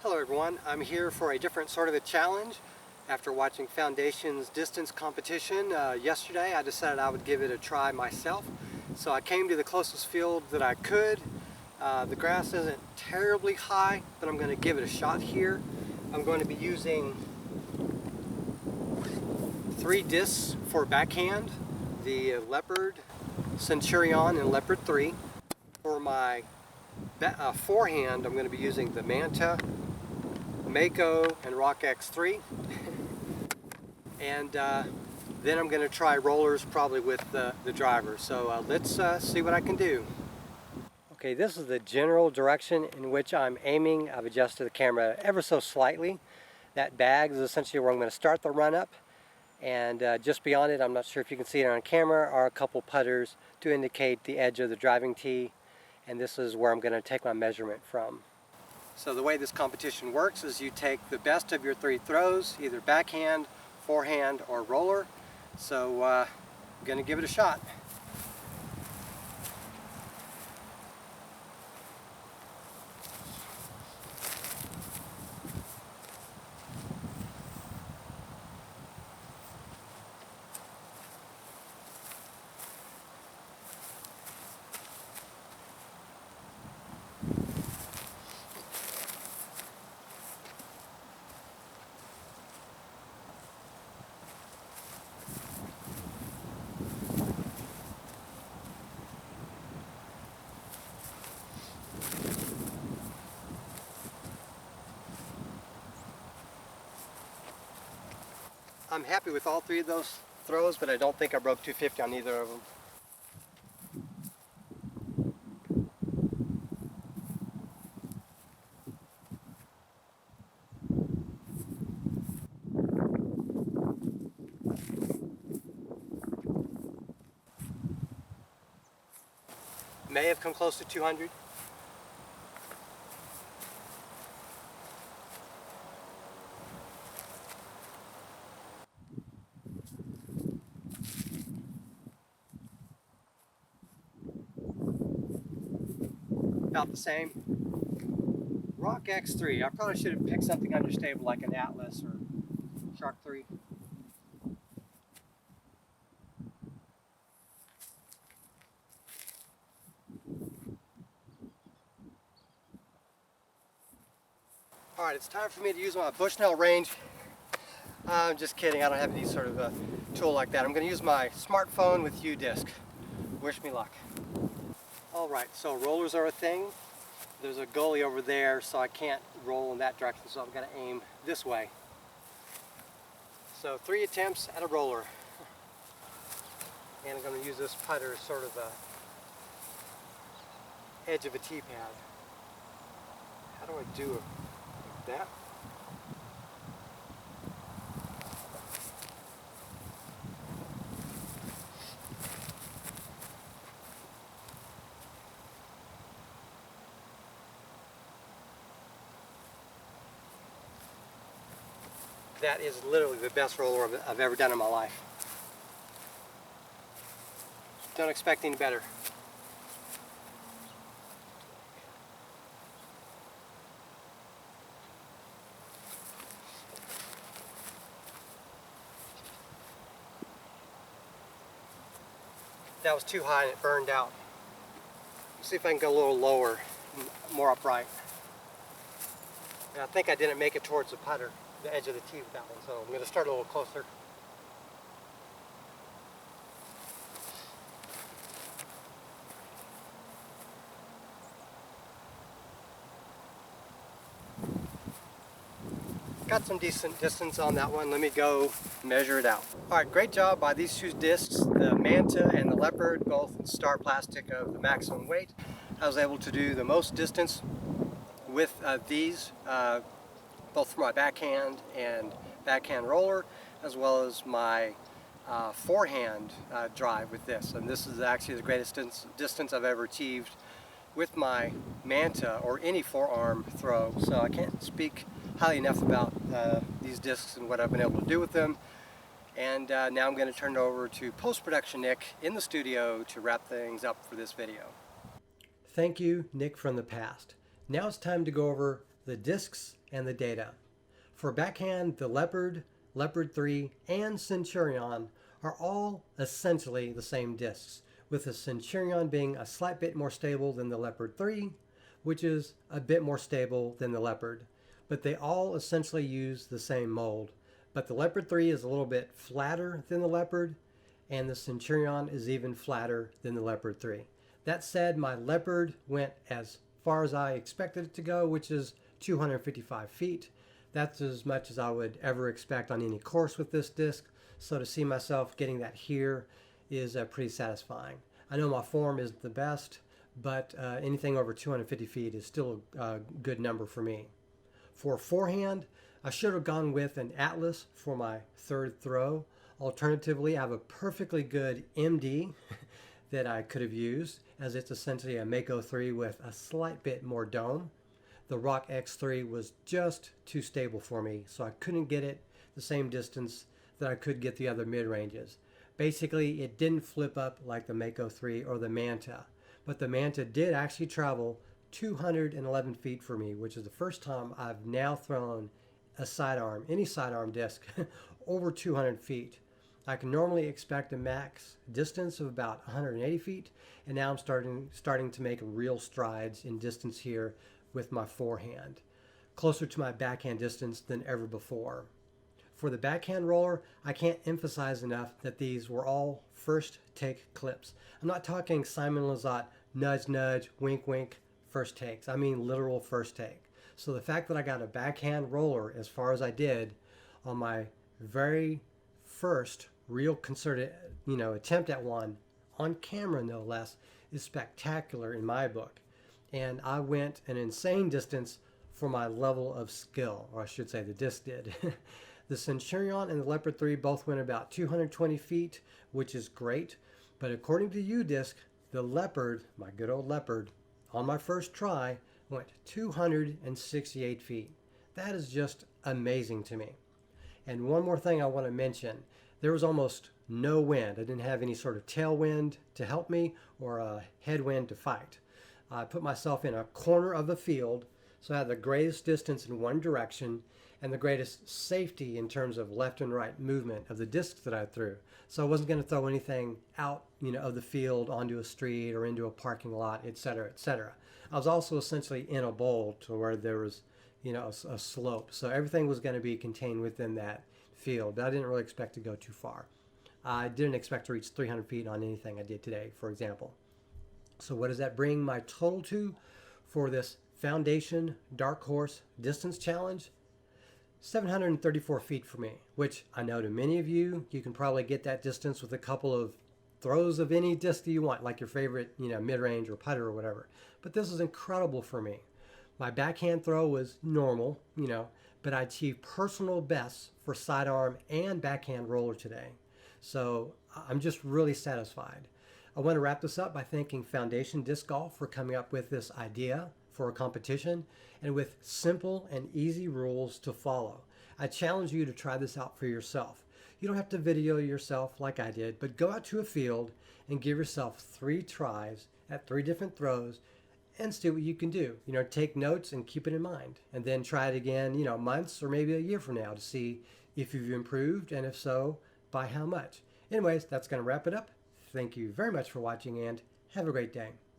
Hello everyone, I'm here for a different sort of a challenge. After watching Foundation's distance competition yesterday, I decided I would give it a try myself. So I came to the closest field that I could. The grass isn't terribly high, but I'm going to give it a shot here. I'm going to be using 3 discs for backhand, the Leopard, Centurion, and Leopard 3. For my forehand, I'm going to be using the Manta, Mako, and Rock X3. And then I'm going to try rollers probably with the driver. So let's see what I can do. Okay, this is the general direction in which I'm aiming. I've adjusted the camera ever so slightly. That bag is essentially where I'm going to start the run up. And just beyond it, I'm not sure if you can see it on camera, are a couple putters to indicate the edge of the driving tee. And this is where I'm going to take my measurement from. So the way this competition works is you take the best of your 3 throws, either backhand, forehand, or roller. So I'm going to give it a shot. I'm happy with all 3 of those throws, but I don't think I broke 250 on either of them. May have come close to 200. About the same. Rock X3. I probably should have picked something understable like an Atlas or Shark 3. Alright, it's time for me to use my Bushnell range. I'm just kidding, I don't have any sort of a tool like that. I'm going to use my smartphone with U-disc. Wish me luck. Alright, so rollers are a thing. There's a gully over there, so I can't roll in that direction, so I've got to aim this way. So 3 attempts at a roller. And I'm going to use this putter as sort of the edge of a tee pad. How do I do it? Like that? That is literally the best roller I've ever done in my life. Don't expect any better. That was too high and it burned out. Let's see if I can go a little lower, more upright. And I think I didn't make it towards the putter, the edge of the tee with that one, so I'm going to start a little closer. Got some decent distance on that one. Let me go measure it out. Alright, great job by these 2 discs, the Manta and the Leopard, both star plastic of the maximum weight. I was able to do the most distance with these, both for my backhand and backhand roller, as well as my forehand drive with this. And this is actually the greatest distance I've ever achieved with my Manta or any forearm throw. So I can't speak highly enough about these discs and what I've been able to do with them. And now I'm going to turn it over to post-production Nick in the studio to wrap things up for this video. Thank you, Nick from the past. Now it's time to go over the discs, and the data. For backhand, the Leopard, Leopard 3, and Centurion are all essentially the same discs, with the Centurion being a slight bit more stable than the Leopard 3, which is a bit more stable than the Leopard. But they all essentially use the same mold. But the Leopard 3 is a little bit flatter than the Leopard, and the Centurion is even flatter than the Leopard 3. That said, my Leopard went as far as I expected it to go, which is 255 feet. That's as much as I would ever expect on any course with this disc. So to see myself getting that here is pretty satisfying. I know my form isn't the best, but anything over 250 feet is still a good number for me. For forehand, I should have gone with an Atlas for my third throw. Alternatively, I have a perfectly good MD that I could have used, as it's essentially a Mako 3 with a slight bit more dome. The Rock X3 was just too stable for me, so I couldn't get it the same distance that I could get the other mid-ranges. Basically, it didn't flip up like the Mako 3 or the Manta, but the Manta did actually travel 211 feet for me, which is the first time I've now thrown a sidearm, any sidearm disc, over 200 feet. I can normally expect a max distance of about 180 feet, and now I'm starting to make real strides in distance here with my forehand, closer to my backhand distance than ever before. For the backhand roller, I can't emphasize enough that these were all first take clips. I'm not talking Simon Lizotte nudge nudge, wink wink first takes. I mean literal first take. So the fact that I got a backhand roller as far as I did on my very first real concerted attempt at one, on camera no less, is spectacular in my book. And I went an insane distance for my level of skill, or I should say the disc did. The Centurion and the Leopard 3 both went about 220 feet, which is great. But according to UDisc, the Leopard, my good old Leopard, on my first try, went 268 feet. That is just amazing to me. And one more thing I want to mention. There was almost no wind. I didn't have any sort of tailwind to help me or a headwind to fight. I put myself in a corner of the field, so I had the greatest distance in one direction and the greatest safety in terms of left and right movement of the discs that I threw. So I wasn't going to throw anything out, of the field onto a street or into a parking lot, etc., etc. I was also essentially in a bowl to where there was, a slope. So everything was going to be contained within that field. But I didn't really expect to go too far. I didn't expect to reach 300 feet on anything I did today, for example. So what does that bring my total to for this Foundation Darkhorse Distance Challenge? 734 feet for me, which I know to many of you, you can probably get that distance with a couple of throws of any disc that you want, like your favorite, mid-range or putter or whatever. But this is incredible for me. My backhand throw was normal, but I achieved personal bests for sidearm and backhand roller today. So I'm just really satisfied. I want to wrap this up by thanking Foundation Disc Golf for coming up with this idea for a competition and with simple and easy rules to follow. I challenge you to try this out for yourself. You don't have to video yourself like I did, but go out to a field and give yourself 3 tries at 3 different throws and see what you can do. Take notes and keep it in mind, and then try it again, months or maybe a year from now to see if you've improved, and if so, by how much. Anyways, that's going to wrap it up. Thank you very much for watching, and have a great day.